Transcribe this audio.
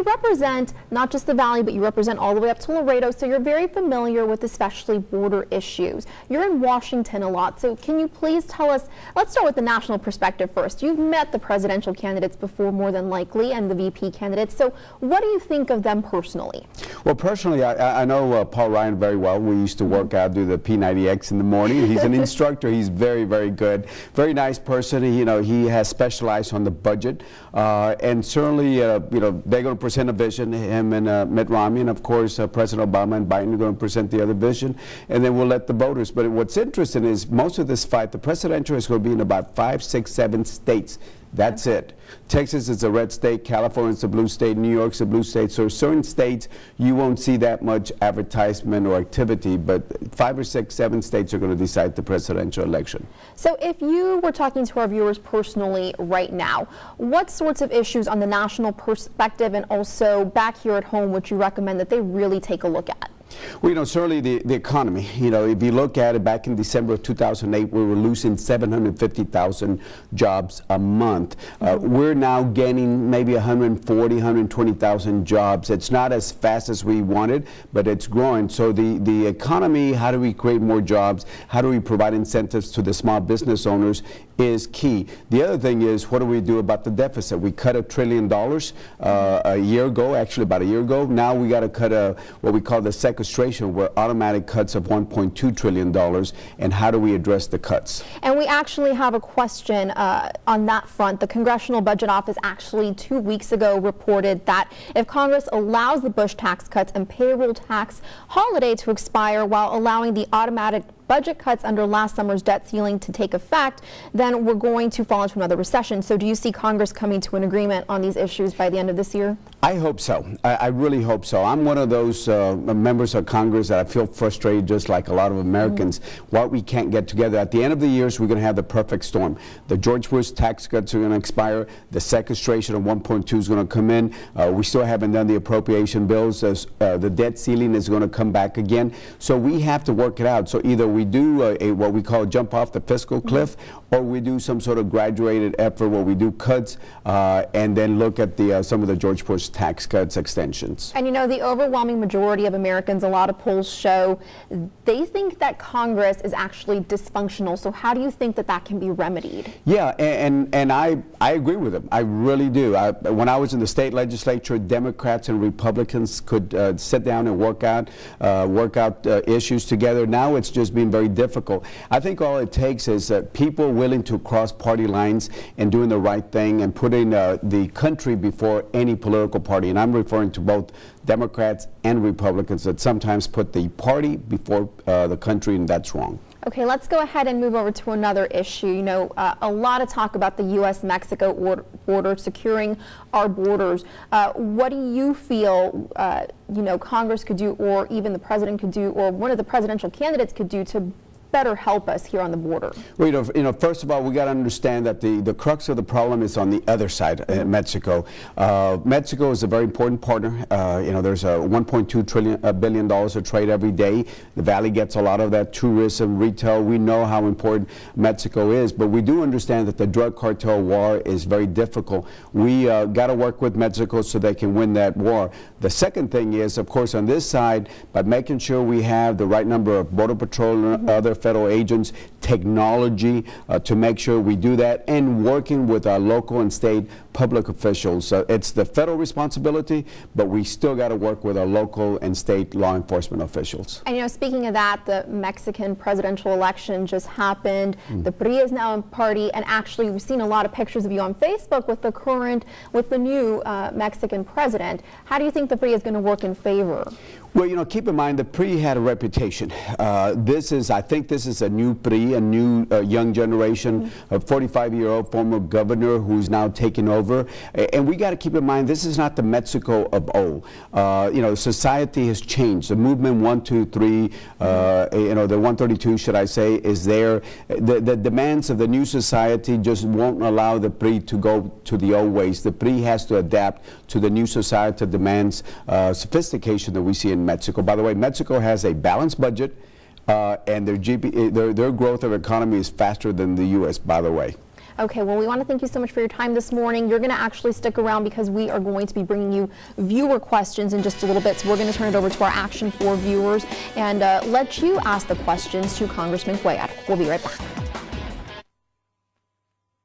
represent not just the Valley, but you represent all the way up to Laredo, so you're very familiar with especially border issues. You're in Washington a lot, so can you please tell us, let's start with the national perspective first. You've met the presidential candidates before, more than likely, and the VP candidates, so what do you think of them personally? Well, personally, I know Paul Ryan very well. We used to work out, do the P90X in the morning. He's an instructor. He's very, very good. Very nice person. He has specialized on the budget, and certainly, they're going to present a vision, him and Mitt Romney, and of course, President Obama and Biden are going to present the other vision, and then we'll let the voters. But what's interesting is most of this fight, the presidential is going to be in about 5, 6, 7 states. That's it. Texas is a red state, California is a blue state, New York's a blue state. So certain states, you won't see that much advertisement or activity, but 5 or 6, 7 states are going to decide the presidential election. So if you were talking to our viewers personally right now, what sorts of issues on the national perspective and also back here at home would you recommend that they really take a look at? Well, certainly the economy. If you look at it, back in December of 2008, we were losing 750,000 jobs a month. We're now gaining maybe 140, 120,000 jobs. It's not as fast as we wanted, but it's growing. So the economy, how do we create more jobs? How do we provide incentives to the small business owners is key. The other thing is, what do we do about the deficit? We cut $1 trillion a year ago, actually about a year ago. Now we got to cut what we call the sequestration, where automatic cuts of $1.2 trillion. And how do we address the cuts? And we actually have a question on that front. The Congressional Budget Office actually 2 weeks ago reported that if Congress allows the Bush tax cuts and payroll tax holiday to expire while allowing the automatic budget cuts under last summer's debt ceiling to take effect, then we're going to fall into another recession. So do you see Congress coming to an agreement on these issues by the end of this year? I hope so. I really hope so. I'm one of those members of Congress that I feel frustrated, just like a lot of Americans, why we can't get together. At the end of the year, we're going to have the perfect storm. The George Bush tax cuts are going to expire. The sequestration of 1.2 is going to come in. We still haven't done the appropriation bills. The debt ceiling is going to come back again. So we have to work it out. So either we do what we call jump off the fiscal cliff, or we do some sort of graduated effort where we do cuts and then look at some of the George Bush tax cuts extensions. And the overwhelming majority of Americans, a lot of polls show, they think that Congress is actually dysfunctional. So how do you think that can be remedied? Yeah, and I agree with them. I really do. When I was in the state legislature, Democrats and Republicans could sit down and work out issues together. Now it's just been very difficult. I think all it takes is people willing to cross party lines and doing the right thing and putting the country before any political party. And I'm referring to both Democrats and Republicans that sometimes put the party before the country, and that's wrong. Okay, let's go ahead and move over to another issue. A lot of talk about the U.S.-Mexico border, securing our borders. What do you feel, Congress could do, or even the president could do, or one of the presidential candidates could do to better help us here on the border? Well, first of all, we got to understand that the crux of the problem is on the other side, Mexico. Mexico is a very important partner. There's a $1.2 billion of trade every day. The Valley gets a lot of that, tourism, retail. We know how important Mexico is, but we do understand that the drug cartel war is very difficult. We got to work with Mexico so they can win that war. The second thing is, of course, on this side, by making sure we have the right number of Border Patrol and other federal agents, technology to make sure we do that, and working with our local and state public officials. It's the federal responsibility, but we still got to work with our local and state law enforcement officials. And speaking of that, the Mexican presidential election just happened. The PRI is now in party, and actually we've seen a lot of pictures of you on Facebook with the new Mexican president. How do you think the PRI is going to work in favor? Well, keep in mind the PRI had a reputation. I think this is a new PRI, a new young generation, a 45-year-old former governor who's now taking over. And we got to keep in mind, this is not the Mexico of old. Society has changed. The movement 123, the 132, should I say, is there. The demands of the new society just won't allow the PRI to go to the old ways. The PRI has to adapt to the new society demands, sophistication that we see in Mexico. By the way, Mexico has a balanced budget, and their growth of economy is faster than the U.S., by the way. Okay, well, we want to thank you so much for your time this morning. You're going to actually stick around because we are going to be bringing you viewer questions in just a little bit. So we're going to turn it over to our Action 4 viewers and let you ask the questions to Congressman Cuellar. We'll be right back.